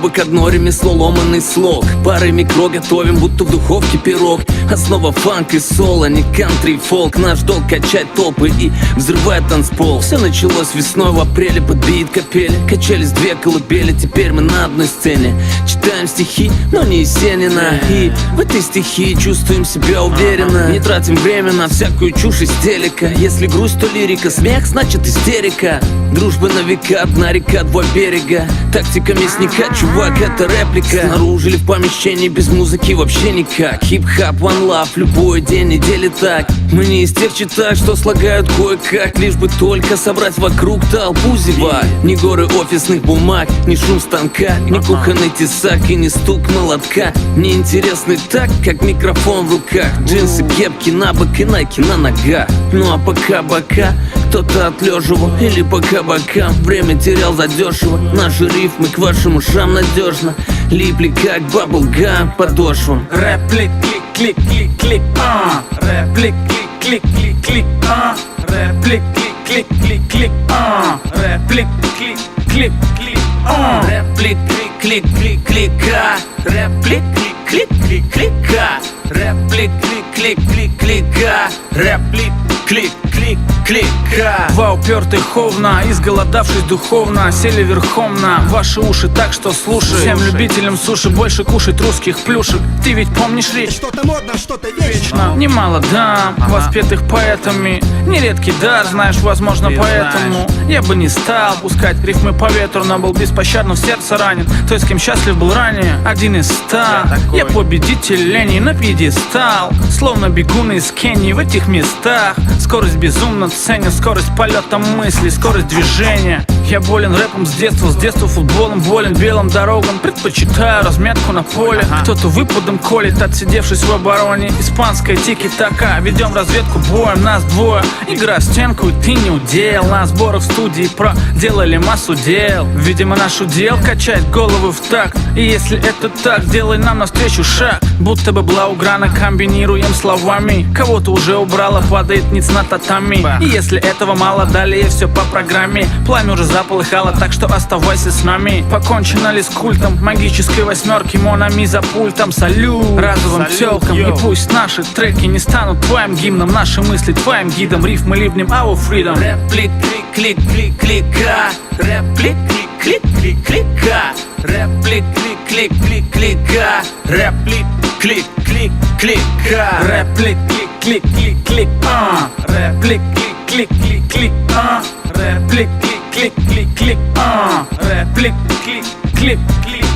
Губы к дну, ремесло, ломанный слог. Пары микро готовим, будто в духовке пирог. Основа фанк и соло, не кантри и фолк. Наш долг качать топы и взрывать танцпол. Все началось весной, в апреле под бит капели. Качались две колыбели, теперь мы на одной сцене. Читаем стихи, но не Есенина. И в этой стихии чувствуем себя уверенно. Не тратим время на всякую чушь из телека. Если грусть, то лирика, смех, значит истерика. Дружба на века, одна река, два берега. Тактика мясника, чувак, это реплика. Снаружи или в помещении, без музыки вообще никак. Хип-хап, one love, любой день недели так. Мы не из тех читак, что слагают кое-как. Лишь бы только собрать вокруг толпу зевак. Ни горы офисных бумаг, ни шум станка, ни кухонный тесак и ни стук молотка. Мне интересный так, как микрофон в руках. Джинсы, кепки на бок и найки на ногах. Ну а пока бока кто-то отлеживал, или по кабакам время терял задешево. Наши рифмы к вашим ушам надежно липли, как баблгам подошвам. Реплик, клик, клик, клик, реплик, клик, клик, клик, реплик, клик, клик, клик, реплик, клик, клик, клик, реплик, клик, клик, клик, реплик, клик, клик, клик, реплик, клик, клик, клик, реплик, клик, клик, клик. Два упертых ховна, изголодавшись духовно, сели верхом на ваши уши, так что слушай. Всем любителям суши больше кушать русских плюшек. Ты ведь помнишь речь? Что-то модно, что-то вечно. Немало дам, воспетых поэтами. Нередкий дар, знаешь, возможно, поэтому я бы не стал пускать рифмы по ветру, но был беспощадно в сердце ранен. Той, с кем счастлив был ранее, один из 100. Я победитель лени на пьедестал, словно бегун из Кении в этих местах. Скорость безумно ценен, скорость полета мысли, скорость движения. Я болен рэпом с детства футболом болен, белым дорогам предпочитаю разметку на поле. Кто-то выпадом колет, отсидевшись в обороне. Испанская тики-така, ведем разведку боем, нас двое. Игра в стенку, и ты не удел. На сборах в студии проделали массу дел. Видимо, наш удел качать головы в такт. И если это так, делай нам навстречу шаг. Будто бы блауграна комбинируем словами. Кого-то уже убрала, падает ниц на татами. И если этого мало, далее все по программе. Пламя уже заполыхало, так что оставайся с нами. Покончено ли с культом магической восьмерки? Монами за пультом, салют разовым тёлкам. И пусть наши треки не станут твоим гимном, наши мысли твоим гидом, рифмы ливнем our freedom. Реплик, клик, клик, клик, реплик, клик, клик, клик, реплик, клик, клик, клик, реплик, клик, клик, клик, реплик, клик, клик, клик, реплик, клик, клик, клик, реплик, клик, клик, клик, реплик, клик, клик, клик,